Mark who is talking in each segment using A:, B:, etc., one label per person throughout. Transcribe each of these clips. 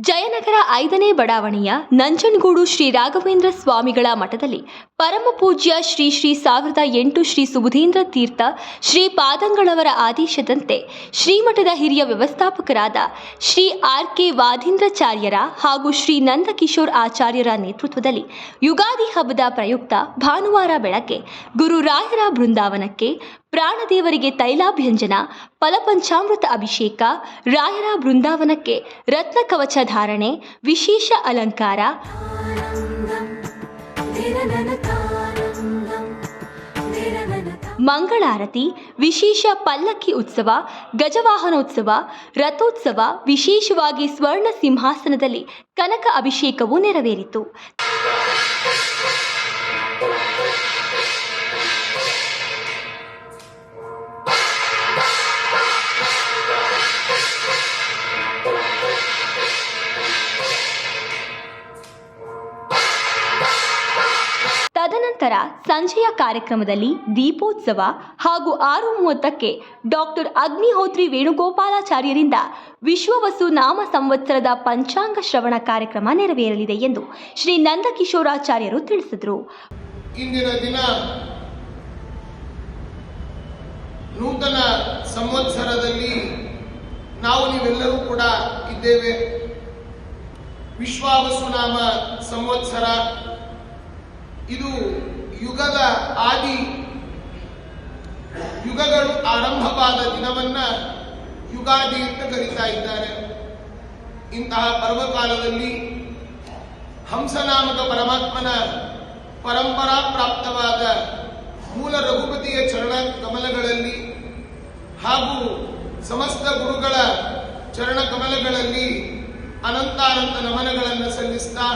A: ಜಯನಗರ 5ನೇ ಬಡಾವಣೆಯ ನಂಜನಗೂಡು ಶ್ರೀ ರಾಘವೇಂದ್ರ ಸ್ವಾಮಿಗಳ ಮಠದಲ್ಲಿ ಪರಮ ಪೂಜ್ಯ ಶ್ರೀ 1008 ಶ್ರೀ ಸುಬುಧೇಂದ್ರ ತೀರ್ಥ ಶ್ರೀ ಪಾದಂಗಳವರ ಆದೇಶದಂತೆ ಶ್ರೀಮಠದ ಹಿರಿಯ ವ್ಯವಸ್ಥಾಪಕರಾದ ಶ್ರೀ ಆರ್.ಕೆ. ವಾದೀಂದ್ರಾಚಾರ್ಯರ ಹಾಗೂ ಶ್ರೀ ನಂದಕಿಶೋರ್ ಆಚಾರ್ಯರ ನೇತೃತ್ವದಲ್ಲಿ ಯುಗಾದಿ ಹಬ್ಬದ ಪ್ರಯುಕ್ತ ಭಾನುವಾರ ಬೆಳಗ್ಗೆ ಗುರುರಾಯರ ಬೃಂದಾವನಕ್ಕೆ ಪ್ರಾಣದೇವರಿಗೆ ತೈಲಾಭ್ಯಂಜನ, ಫಲಪಂಚಾಮೃತ ಅಭಿಷೇಕ, ರಾಯರ ಬೃಂದಾವನಕ್ಕೆ ರತ್ನ ಕವಚ ಧಾರಣೆ, ವಿಶೇಷ ಅಲಂಕಾರ, ಮಂಗಳಾರತಿ, ವಿಶೇಷ ಪಲ್ಲಕ್ಕಿ ಉತ್ಸವ, ಗಜವಾಹನೋತ್ಸವ, ರಥೋತ್ಸವ, ವಿಶೇಷವಾಗಿ ಸ್ವರ್ಣ ಸಿಂಹಾಸನದಲ್ಲಿ ಕನಕ ಅಭಿಷೇಕವು ನೆರವೇರಿತು. ತದನಂತರ ಸಂಜೆಯ ಕಾರ್ಯಕ್ರಮದಲ್ಲಿ ದೀಪೋತ್ಸವ ಹಾಗೂ 6:30ಕ್ಕೆ ಡಾಕ್ಟರ್ ಅಗ್ನಿಹೋತ್ರಿ ವೇಣುಗೋಪಾಲಾಚಾರ್ಯರಿಂದ ವಿಶ್ವವಸು ನಾಮ ಸಂವತ್ಸರದ ಪಂಚಾಂಗ ಶ್ರವಣ ಕಾರ್ಯಕ್ರಮ ನೆರವೇರಲಿದೆ ಎಂದು ಶ್ರೀ ನಂದಕಿಶೋರಾಚಾರ್ಯರು ತಿಳಿಸಿದರು.
B: ಇಂದಿನ ದಿನ ನೂತನ ಸಂವತ್ಸರದಲ್ಲಿ ನಾವು ನೀವೆಲ್ಲರೂ ಕೂಡ ಇದ್ದೇವೆ. ವಿಶ್ವಾವಸು ನಾಮ ಸಂವತ್ಸರ ಇದು ಯುಗದ ಆದಿ, ಯುಗಗಳು ಆರಂಭವಾದ ದಿನವನ್ನ ಯುಗಾದಿ ಅಂತ ಕರೀತಾ ಇದ್ದಾರೆ. ಇಂತಹ ಪರ್ವಕಾಲದಲ್ಲಿ ಹಂಸನಾಮಕ ಪರಮಾತ್ಮನ ಪರಂಪರಾ ಪ್ರಾಪ್ತವಾದ ಮೂಲ ರಘುಪತಿಯ ಚರಣ ಕಮಲಗಳಲ್ಲಿ ಹಾಗೂ ಸಮಸ್ತ ಗುರುಗಳ ಚರಣ ಕಮಲಗಳಲ್ಲಿ ಅನಂತಾನಂತ ನಮನಗಳನ್ನು ಸಲ್ಲಿಸ್ತಾ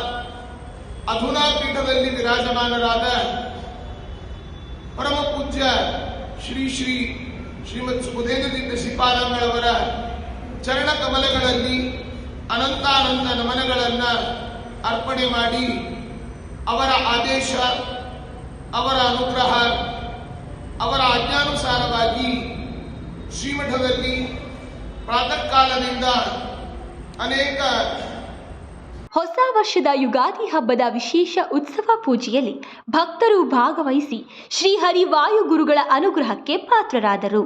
B: ಅಧುನಾ ಪೀಠದಲ್ಲಿ ವಿರಾಜಮಾನರಾದ ಪರಮ ಪೂಜ್ಯ ಶ್ರೀಮತ್ ಸುಬುಧೇಂದ್ರ ತೀರ್ಥ ಶ್ರೀಪಾದಂಗಳವರ ಚರಣ ಕಮಲಗಳಲ್ಲಿ ಅನಂತಾನಂತ ನಮನಗಳನ್ನು ಅರ್ಪಣೆ ಮಾಡಿ ಅವರ ಆದೇಶ, ಅವರ ಅನುಗ್ರಹ, ಅವರ ಆಜ್ಞಾನುಸಾರವಾಗಿ ಶ್ರೀಮಠದಲ್ಲಿ ಪ್ರಾತಃ ಕಾಲದಿಂದ ಅನೇಕ
A: ಹೊಸ ವರ್ಷದ ಯುಗಾದಿ ಹಬ್ಬದ ವಿಶೇಷ ಉತ್ಸವ ಪೂಜೆಯಲ್ಲಿ ಭಕ್ತರು ಭಾಗವಹಿಸಿ ಶ್ರೀಹರಿ ವಾಯು ಗುರುಗಳ ಅನುಗ್ರಹಕ್ಕೆ ಪಾತ್ರರಾದರು.